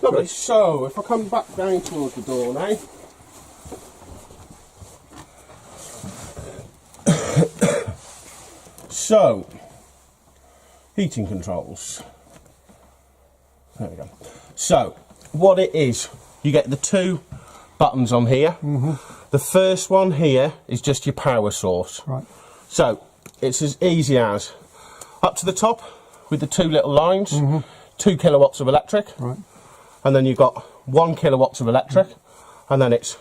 Lovely. So, if I come back down towards the door now. So, heating controls. There we go. So, what it is, you get the two buttons on here. The first one here is just your power source. Right. So, it's as easy as up to the top with the two little lines, 2 kilowatts of electric. Right. And then you've got 1 kilowatts of electric, and then it's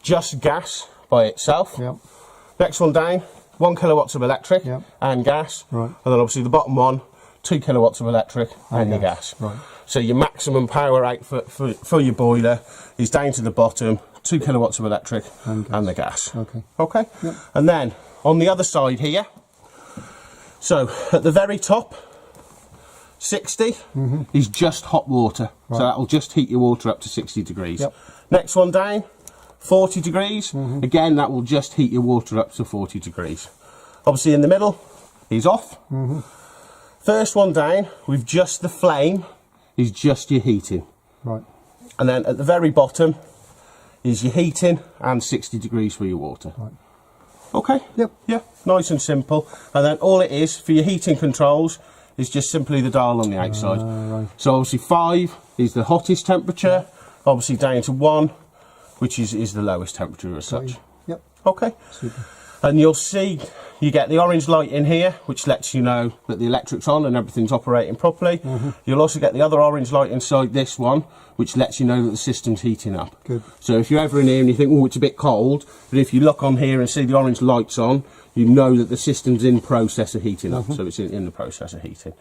just gas by itself. Yep. Next one down, 1 kilowatts of electric Yep. and gas. Right. And then obviously the bottom one, 2 kilowatts of electric and your gas. Right. So your maximum power output for your boiler is down to the bottom, 2 kilowatts of electric and the gas. Okay. Okay? Yep. And then on the other side here, so at the very top, 60 is just hot water. So that'll just heat your water up to 60 degrees. Yep. Next one down, 40 degrees. Again, that will just heat your water up to 40 degrees. Obviously in the middle is off. First one down with just the flame is just your heating. Right. And then at the very bottom is your heating and 60 degrees for your water. Right. Okay? Yep. Yeah, nice and simple. And then all it is for your heating controls is just simply the dial on the outside. Right. So obviously 5 is the hottest temperature, obviously down to 1, which is the lowest temperature as such. Yep. Okay? Super. And you'll see you get the orange light in here, which lets you know that the electric's on and everything's operating properly. You'll also get the other orange light inside this one, which lets you know that the system's heating up. Good. So if you're ever in here and you think, oh, it's a bit cold, but if you look on here and see the orange lights on, you know that the system's in process of heating up. So it's in the process of heating.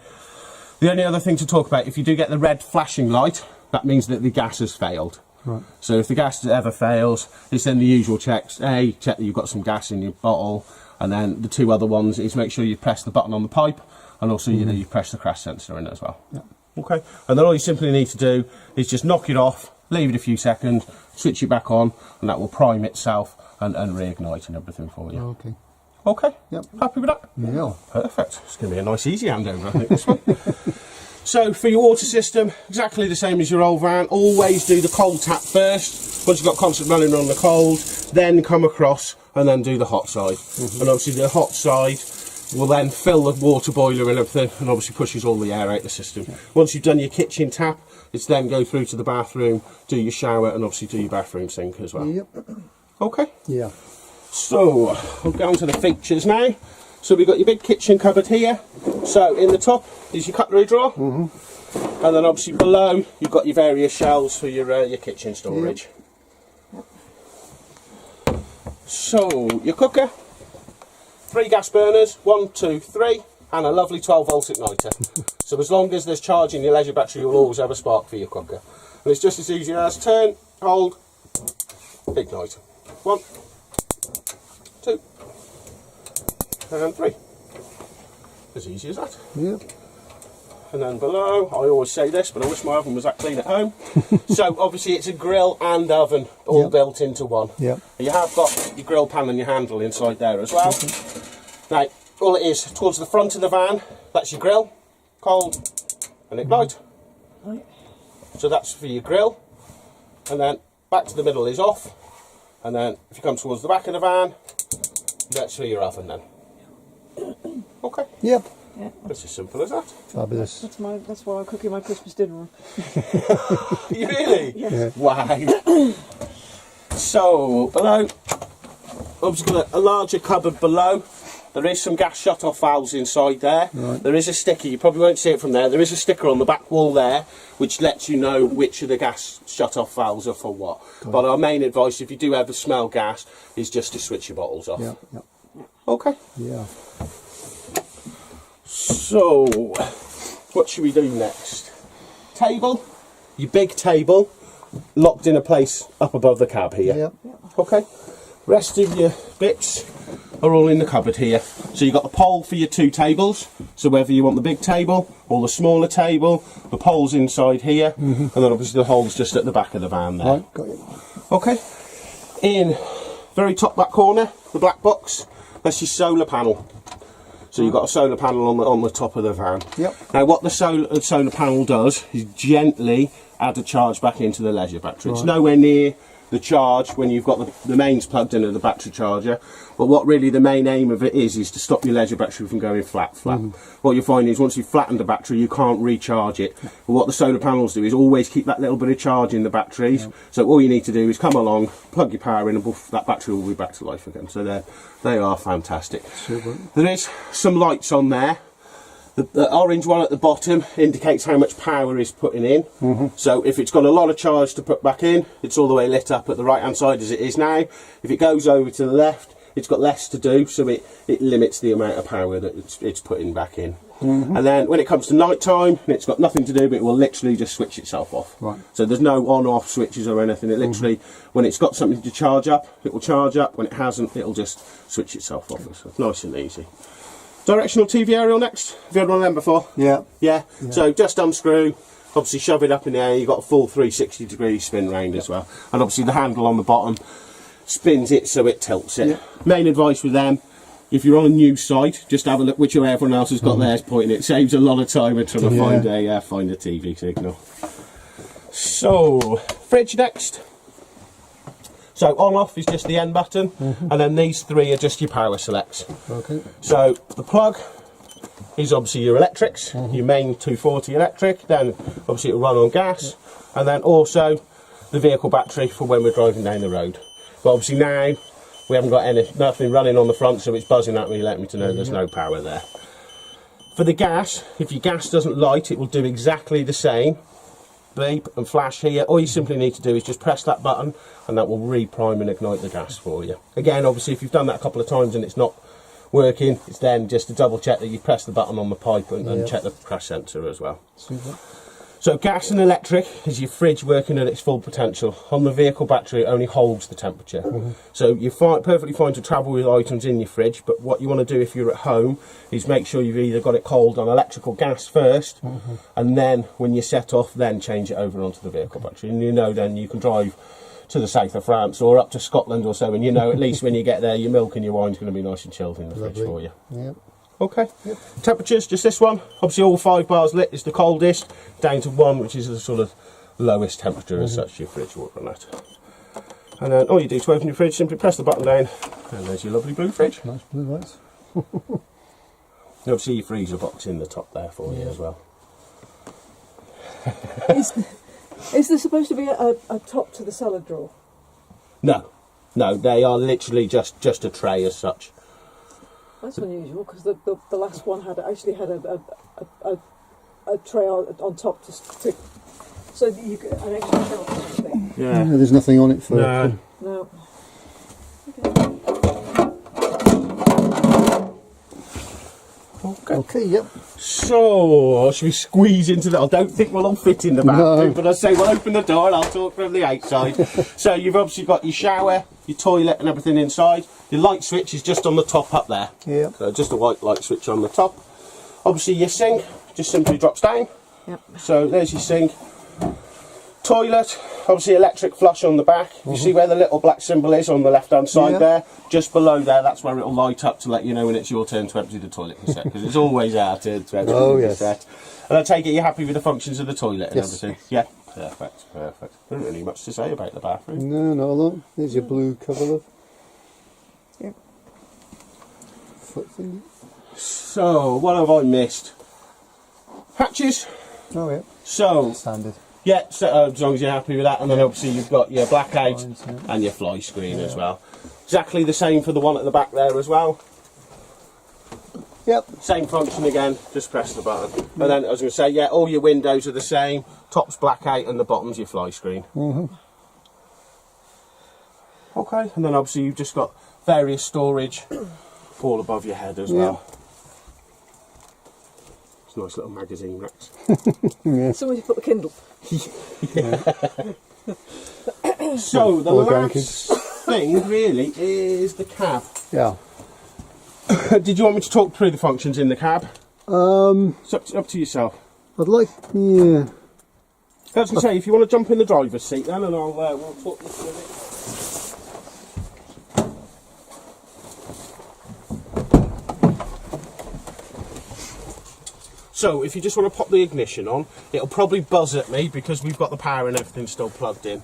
The only other thing to talk about, if you do get the red flashing light, that means that the gas has failed. Right. So if the gas ever fails, it's then the usual checks. A, check that you've got some gas in your bottle, and then the two other ones is make sure you press the button on the pipe, and also you press the crash sensor in as well. Yeah. Okay. And then all you simply need to do is just knock it off, leave it a few seconds, switch it back on, and that will prime itself and reignite and everything for you. Okay. Okay. Yep. Happy with that? Yeah. Perfect. It's going to be a nice easy handover, I think, this one. So for your water system, exactly the same as your old van. Always do the cold tap first. Once you've got constant running on the cold, then come across and then do the hot side. And obviously the hot side will then fill the water boiler and everything, and obviously pushes all the air out the system. Once you've done your kitchen tap, it's then go through to the bathroom, do your shower, and obviously do your bathroom sink as well. Yep. Okay. Yeah. So we'll go on to the features now. So we've got your big kitchen cupboard here. So in the top is your cutlery drawer, and then obviously below you've got your various shelves for your kitchen storage. So your cooker, 3 gas burners, 1, 2, 3, and a lovely 12-volt igniter. So as long as there's charge in your leisure battery, you'll always have a spark for your cooker. And it's just as easy as turn, hold, ignite. 1, 2, and 3. As easy as that. Yep. And then below, I always say this, but I wish my oven was that clean at home. So obviously it's a grill and oven all built into one. Yep. You have got your grill pan and your handle inside there as well. Now, all it is, towards the front of the van, that's your grill, cold, and ignite. Right. So that's for your grill. And then back to the middle is off. And then if you come towards the back of the van, that's for your oven then. Okay. Yep. Yeah. It's as simple as that. Fabulous. That's why I'm cooking my Christmas dinner. You really? Yeah. Wow. So below, obviously got a larger cupboard below. There is some gas shut-off valves inside there. Right. There is a sticker, you probably won't see it from there. There is a sticker on the back wall there, which lets you know which of the gas shut-off valves are for what. But our main advice, if you do ever smell gas, is just to switch your bottles off. Yeah. Yep. Okay. Yeah. So, what should we do next? Table, your big table, locked in a place up above the cab here. Yep. Okay. Rest of your bits are all in the cupboard here. So you've got the pole for your 2 tables. So whether you want the big table or the smaller table, the pole's inside here, and then obviously the hole's just at the back of the van there. Right. Got you. Okay. In very top back corner, the black box, that's your solar panel. So you've got a solar panel on the top of the van. Yep. Now what the solar panel does is gently add a charge back into the leisure battery. It's nowhere near the charge when you've got the mains plugged into the battery charger, but what really the main aim of it is to stop your leisure battery from going flat. What you find is once you've flattened the battery, you can't recharge it. But what the solar panels do is always keep that little bit of charge in the batteries. So all you need to do is come along, plug your power in, and poof, that battery will be back to life again. So they are fantastic. Super. There is some lights on there. The orange one at the bottom indicates how much power is putting in. So if it's got a lot of charge to put back in, it's all the way lit up at the right hand side as it is now. If it goes over to the left, it's got less to do, so it limits the amount of power that it's putting back in. And then when it comes to night time, it's got nothing to do, but it will literally just switch itself off. Right. So there's no on-off switches or anything. It literally, when it's got something to charge up, it will charge up. When it hasn't, it'll just switch itself off. So it's nice and easy. Directional TV aerial next. Have you had one of them before? Yeah. Yeah. So just unscrew, obviously shove it up in the air. You've got a full 360-degree spin round as well. And obviously the handle on the bottom spins it so it tilts it. Main advice with them, if you're on a new site, just have a look which way everyone else has got theirs pointing. It saves a lot of time of trying to find a TV signal. So, fridge next. So on off is just the N button, and then these three are just your power selects. Okay. So the plug is obviously your electrics, your main 240 electric, then obviously it'll run on gas, and then also the vehicle battery for when we're driving down the road. But obviously now we haven't got nothing running on the front, so it's buzzing at me, letting me to know there's no power there. For the gas, if your gas doesn't light, it will do exactly the same. Beep and flash here. All you simply need to do is just press that button and that will re-prime and ignite the gas for you. Again, obviously if you've done that a couple of times and it's not working, it's then just to double check that you press the button on the pipe and check the crash sensor as well. Super. So gas and electric is your fridge working at its full potential. On the vehicle battery, it only holds the temperature. So you're perfectly fine to travel with items in your fridge, but what you want to do if you're at home is make sure you've either got it cold on electrical gas first, and then when you set off, then change it over onto the vehicle battery. And you know then you can drive to the south of France or up to Scotland or so, and you know at least when you get there, your milk and your wine's going to be nice and chilled in the fridge for you. Yep. Okay. Temperatures, just this one. Obviously all 5 bars lit is the coldest, down to 1, which is the sort of lowest temperature as such your fridge will run at. And then all you do to open your fridge, simply press the button down, and there's your lovely blue fridge. Nice blue lights. And obviously your freezer box in the top there for you as well. Is there supposed to be a top to the salad drawer? No, they are literally just a tray as such. That's unusual because the last one actually had a tray on top to so that you could an extra shelf or something. Yeah. There's nothing on it for. No. No. Okay. Yep. So, should we squeeze into that? I don't think we'll all fit in the bathroom, but I say we'll open the door and I'll talk from the outside. So you've obviously got your shower, your toilet and everything inside. Your light switch is just on the top up there. Yep. So just a white light switch on the top. Obviously your sink just simply drops down. Yep. So there's your sink. Toilet, obviously electric flush on the back. You see where the little black symbol is on the left hand side there? Just below there, that's where it'll light up to let you know when it's your turn to empty the toilet cassette, because it's always our turn to empty the cassette. And I take it you're happy with the functions of the toilet and everything? Yeah, perfect. Not really much to say about the bathroom. No, not a lot. There's your blue cover, love. Yep. Foot thingy. So, what have I missed? Hatches. Oh yeah. So, Standard. yeah, so, as long as you're happy with that, and then obviously you've got your blackout and your fly screen as well. Exactly the same for the one at the back there as well. Yep. Same function again, just press the button. And then I was going to say, yeah, all your windows are the same. Top's blackout and the bottom's your fly screen. Okay, and then obviously you've just got various storage all above your head as well. It's nice little magazine racks. Somewhere to put the Kindle. So the last thing really is the cab. Yeah. Did you want me to talk through the functions in the cab? It's up to yourself. I'd like. Yeah. I was going to say, if you want to jump in the driver's seat then, and we'll talk you through it. So if you just want to pop the ignition on, it'll probably buzz at me because we've got the power and everything still plugged in.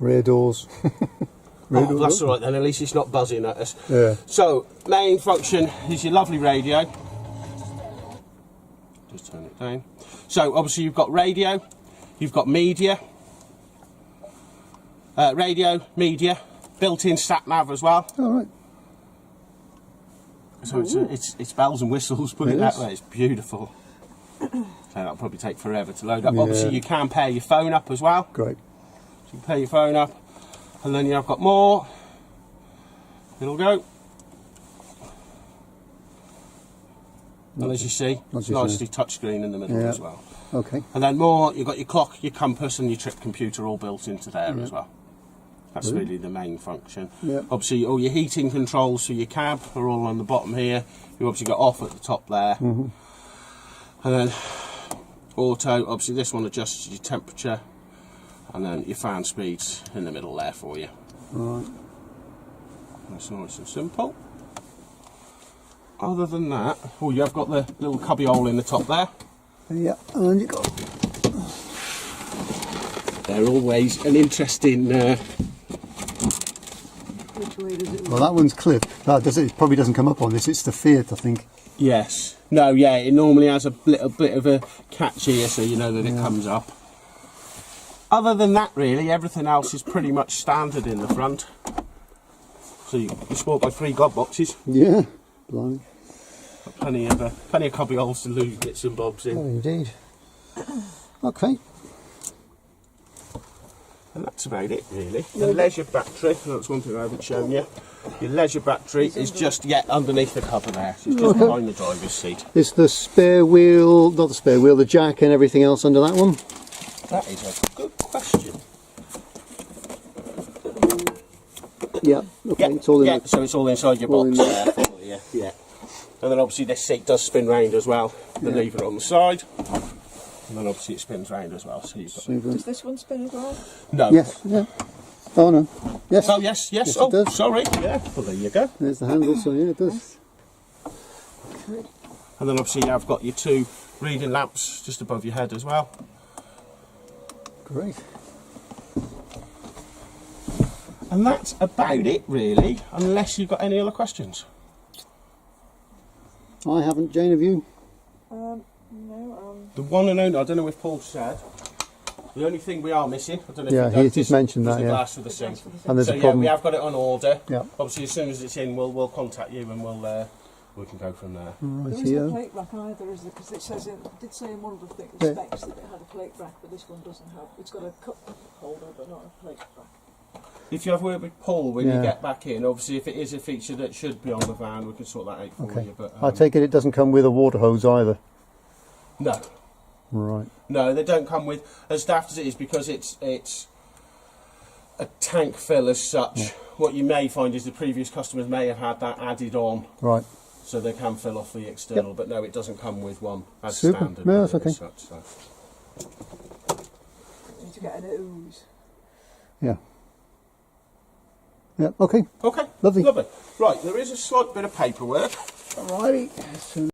Rear doors. Rear doors That's up. all right then, at least it's not buzzing at us. Yeah. So, main function is your lovely radio. Just turn it down. So, obviously you've got radio, you've got media, radio, media, built-in sat-nav as well. All right. So it's bells and whistles, put it It that is. way, it's beautiful. So that'll probably take forever to load up. Yeah. Obviously you can pair your phone up as well. Great. So you can pair your phone up, and then you've got more. It'll go. And as you see, it's nicely touchscreen in the middle Yeah. as well. Okay. And then more, you've got your clock, your compass and your trip computer all built into there as well. That's really the main function. Yeah. Obviously all your heating controls for your cab are all on the bottom here. You've obviously got off at the top there. And then auto, obviously this one adjusts your temperature, and then your fan speeds in the middle there for you. Right. That's nice and simple. Other than that, oh, you have got the little cubby hole in the top there. Yeah. And you got. They're always an interesting. Which way does it Well, that one's clipped. That does it. It probably doesn't come up on this. It's the Fiat, I think. Yes. No. Yeah. It normally has a little bit of a catch here, so you know that it comes up. Other than that, really, everything else is pretty much standard in the front. So you sport by 3 glove boxes. Yeah. Blimey. Got plenty of cubby holes to lose bits and bobs in. Oh, indeed. Okay. And that's about it, really. The leisure battery, that's one thing I haven't shown you. Your leisure battery is just underneath the cover there. So it's just behind the driver's seat. Is the spare wheel, not the spare wheel, the jack and everything else under that one? That is a good question. Yeah. Okay. It's all in yeah, the. so it's all inside your all box in there for you. Yeah. And then obviously this seat does spin round as well. The lever on the side. And then obviously it spins round as well. So you've got Super. Does this one spin as well? no. Yes. Yeah. Oh no. Yes. Oh yes, yes. Yes, it Oh, does. sorry. Yeah. Well, there you go. There's the handle. So yeah, it does. And then obviously I've got your 2 reading lamps just above your head as well. Great. And that's about it, really, unless you've got any other questions. I haven't. Jane, have you? No. The one and only, I don't know if Paul said, the only thing we are missing, I don't know Yeah, if you he's noticed, mentioned is that, the yeah. glass for the sink. And there's So a yeah, problem. we have got it on order. Yeah. Obviously, as soon as it's in, we'll contact you and we can go from there. There Right isn't a here. plate rack either, is there? Because it says it did say in one of the Yeah. specs that it had a plate rack, but this one doesn't have. It's got a cup holder, but not a plate rack. If you have word with Paul when Yeah. you get back in, obviously if it is a feature that should be on the van, we can sort that out for Okay. you. But I take it doesn't come with a water hose either. no. Right. No, they don't come with, as daft as it is, because it's a tank fill as such. What you may find is the previous customers may have had that added on, Right. so they can fill off the external. But no, it doesn't come with one as Super. standard. No, that's with it okay. as such, so. You need to get an ooze. Yeah. Yeah. Okay. Okay, Lovely. lovely. Right, there is a slight bit of paperwork. Alrighty.